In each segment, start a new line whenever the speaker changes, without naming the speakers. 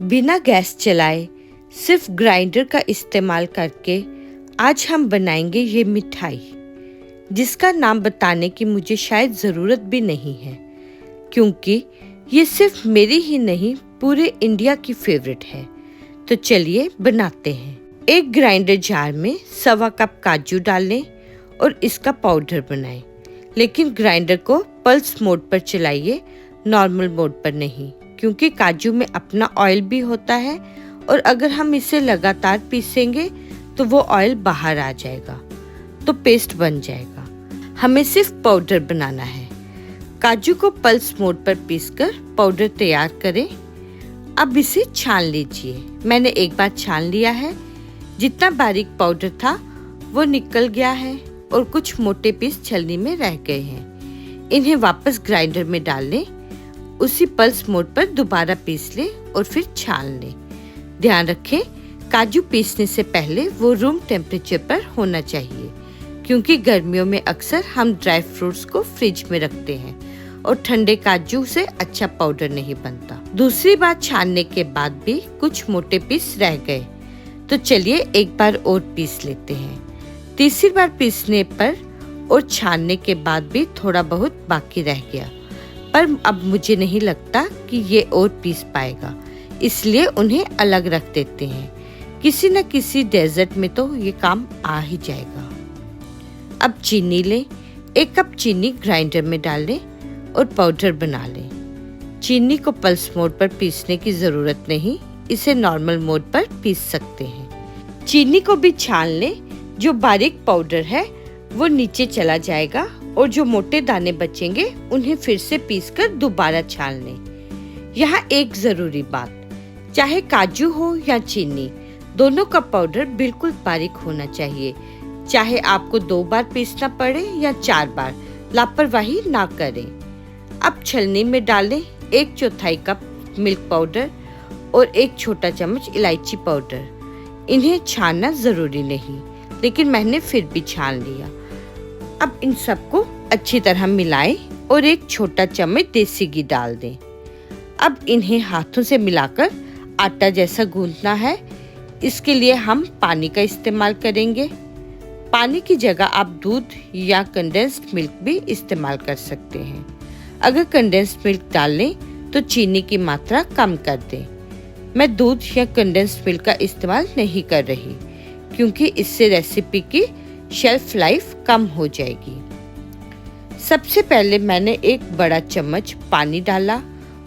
बिना गैस चलाए सिर्फ ग्राइंडर का इस्तेमाल करके आज हम बनाएंगे ये मिठाई, जिसका नाम बताने की मुझे शायद ज़रूरत भी नहीं है, क्योंकि ये सिर्फ मेरी ही नहीं पूरे इंडिया की फेवरेट है। तो चलिए बनाते हैं। एक ग्राइंडर जार में 1.25 कप काजू डाल लें और इसका पाउडर बनाएं, लेकिन ग्राइंडर को पल्स मोड पर चलाइए, नॉर्मल मोड पर नहीं, क्योंकि काजू में अपना ऑयल भी होता है और अगर हम इसे लगातार पीसेंगे तो वो ऑयल बाहर आ जाएगा, तो पेस्ट बन जाएगा। हमें सिर्फ पाउडर बनाना है। काजू को पल्स मोड पर पीसकर पाउडर तैयार करें। अब इसे छान लीजिए। मैंने एक बार छान लिया है। जितना बारीक पाउडर था वो निकल गया है और कुछ मोटे पीस छलनी में रह गए हैं। इन्हें वापस ग्राइंडर में डाल लें। उसी पल्स मोड पर दोबारा पीस लें और फिर छान लें। ध्यान रखें, काजू पीसने से पहले वो रूम टेम्परेचर पर होना चाहिए, क्योंकि गर्मियों में अक्सर हम ड्राई फ्रूट्स को फ्रिज में रखते हैं और ठंडे काजू से अच्छा पाउडर नहीं बनता। दूसरी बार छानने के बाद भी कुछ मोटे पीस रह गए, तो चलिए एक बार और पीस लेते हैं। तीसरी बार पीसने पर और छानने के बाद भी थोड़ा बहुत बाकी रह गया, पर अब मुझे नहीं लगता कि ये और पीस पाएगा, इसलिए उन्हें अलग रख देते हैं। किसी न किसी डेजर्ट में तो ये काम आ ही जाएगा। अब चीनी लें। 1 कप चीनी ग्राइंडर में डाल लें और पाउडर बना लें। चीनी को पल्स मोड पर पीसने की जरूरत नहीं, इसे नॉर्मल मोड पर पीस सकते हैं। चीनी को भी छान लें। जो बारीक पाउडर है वो नीचे चला जाएगा और जो मोटे दाने बचेंगे उन्हें फिर से पीसकर दोबारा छान लें। यहाँ एक जरूरी बात, चाहे काजू हो या चीनी, दोनों का पाउडर बिल्कुल बारीक होना चाहिए। चाहे आपको 2 बार पीसना पड़े या 4 बार, लापरवाही ना करें। अब छलनी में डालें 1/4 कप मिल्क पाउडर और 1 छोटा चम्मच इलायची पाउडर। इन्हें छानना जरूरी नहीं, लेकिन मैंने फिर भी छान लिया। अब इन सबको अच्छी तरह मिलाएं और 1 छोटा चम्मच देसी घी डाल दें। अब इन्हें हाथों से मिलाकर आटा जैसा गूंथना है। इसके लिए हम पानी का इस्तेमाल करेंगे। पानी की जगह आप दूध या कंडेंस्ड मिल्क भी इस्तेमाल कर सकते हैं। अगर कंडेंस्ड मिल्क डाल लें तो चीनी की मात्रा कम कर दें। मैं दूध या कंडेंस्ड मिल्क का इस्तेमाल नहीं कर रही, क्योंकि इससे रेसिपी की शेल्फ लाइफ कम हो जाएगी। सबसे पहले मैंने 1 बड़ा चम्मच पानी डाला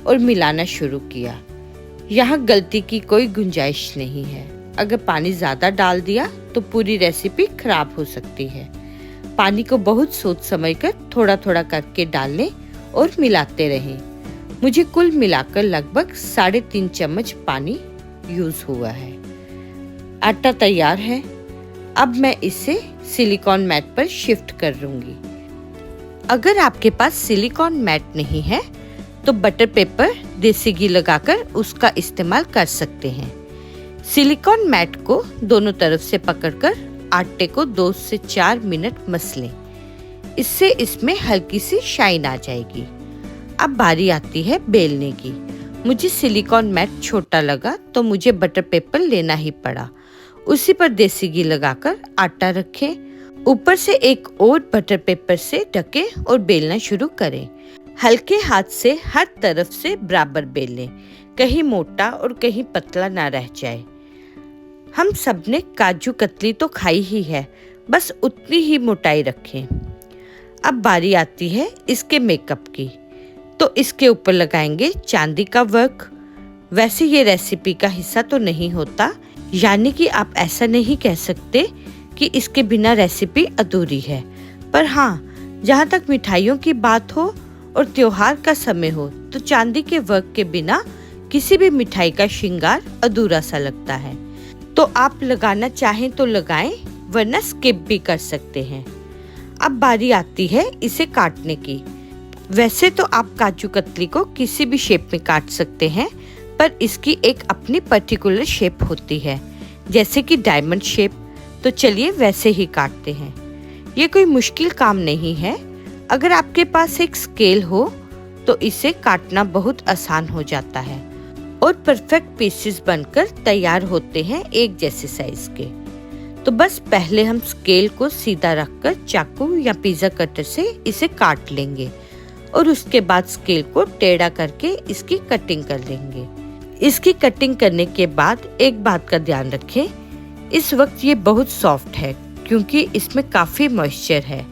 और मिलाना शुरू किया। यहाँ गलती की कोई गुंजाइश नहीं है। अगर पानी ज्यादा डाल दिया तो पूरी रेसिपी खराब हो सकती है। पानी को बहुत सोच समझकर थोड़ा थोड़ा करके डालें और मिलाते रहें। मुझे कुल मिलाकर लगभग 3.5 चम्मच पानी यूज हुआ है। आटा तैयार है। अब मैं इसे सिलिकॉन मैट पर शिफ्ट कर लूंगी। अगर आपके पास सिलिकॉन मैट नहीं है तो बटर पेपर, देसी घी लगाकर उसका इस्तेमाल कर सकते हैं। सिलिकॉन मैट को दोनों तरफ से पकड़कर आटे को 2 से 4 मिनट मसलें। इससे इसमें हल्की सी शाइन आ जाएगी। अब बारी आती है बेलने की। मुझे सिलिकॉन मैट छोटा लगा तो मुझे बटर पेपर लेना ही पड़ा। उसी पर देसी घी लगाकर आटा रखें। ऊपर से एक और बटर पेपर से ढकें और बेलना शुरू करें। हल्के हाथ से हर तरफ से बराबर बेलें, कहीं मोटा और कहीं पतला ना रह जाए। हम सबने काजू कतली तो खाई ही है, बस उतनी ही मोटाई रखें। अब बारी आती है इसके मेकअप की, तो इसके ऊपर लगाएंगे चांदी का वर्क। वैसे ये रेसिपी का हिस्सा तो नहीं होता, यानी कि आप ऐसा नहीं कह सकते कि इसके बिना रेसिपी अधूरी है। पर हाँ, जहाँ तक मिठाइयों की बात हो और त्योहार का समय हो तो चांदी के वर्क के बिना किसी भी मिठाई का श्रृंगार अधूरा सा लगता है। तो आप लगाना चाहें तो लगाएं, वरना स्किप भी कर सकते हैं। अब बारी आती है इसे काटने की। वैसे तो आप काजू कतली को किसी भी शेप में काट सकते हैं, पर इसकी एक अपनी पर्टिकुलर शेप होती है, जैसे कि डायमंड शेप। तो चलिए वैसे ही काटते हैं। ये कोई मुश्किल काम नहीं है। अगर आपके पास एक स्केल हो तो इसे काटना बहुत आसान हो जाता है। और परफेक्ट पीसेस बनकर तैयार होते हैं एक जैसे साइज के। तो बस पहले हम स्केल को सीधा रखकर चाकू या पिज्जा कटर से इसे काट लेंगे और उसके बाद स्केल को टेढ़ा करके इसकी कटिंग कर लेंगे। इसकी कटिंग करने के बाद एक बात का ध्यान रखें, इस वक्त ये बहुत सॉफ्ट है क्योंकि इसमें काफ़ी मॉइस्चर है।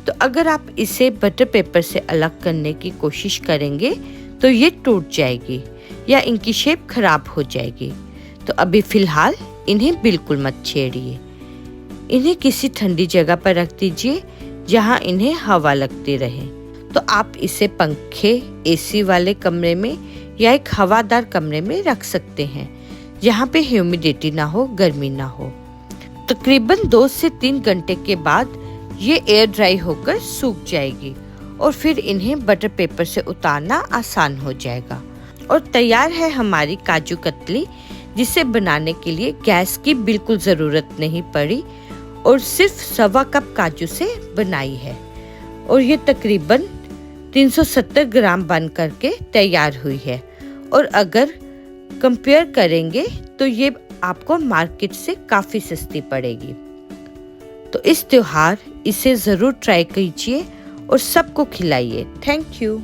तो अगर आप इसे बटर पेपर से अलग करने की कोशिश करेंगे तो ये टूट जाएगी या इनकी शेप खराब हो जाएगी। तो अभी फ़िलहाल इन्हें बिल्कुल मत छेड़िए। इन्हें किसी ठंडी जगह पर रख दीजिए जहां इन्हें हवा लगती रहे। तो आप इसे पंखे, एसी वाले कमरे में या एक हवादार कमरे में रख सकते हैं जहां पे ह्यूमिडिटी ना हो, गर्मी ना हो। तकरीबन 2 से 3 घंटे के बाद ये एयर ड्राई होकर सूख जाएगी और फिर इन्हें बटर पेपर से उतारना आसान हो जाएगा। और तैयार है हमारी काजू कतली, जिसे बनाने के लिए गैस की बिल्कुल ज़रूरत नहीं पड़ी और सिर्फ 1.25 कप काजू से बनाई है। और ये तकरीबन 370 ग्राम बन करके तैयार हुई है। और अगर कंपेयर करेंगे तो ये आपको मार्केट से काफ़ी सस्ती पड़ेगी। तो इस त्योहार इसे ज़रूर ट्राई कीजिए और सबको खिलाइए। Thank you.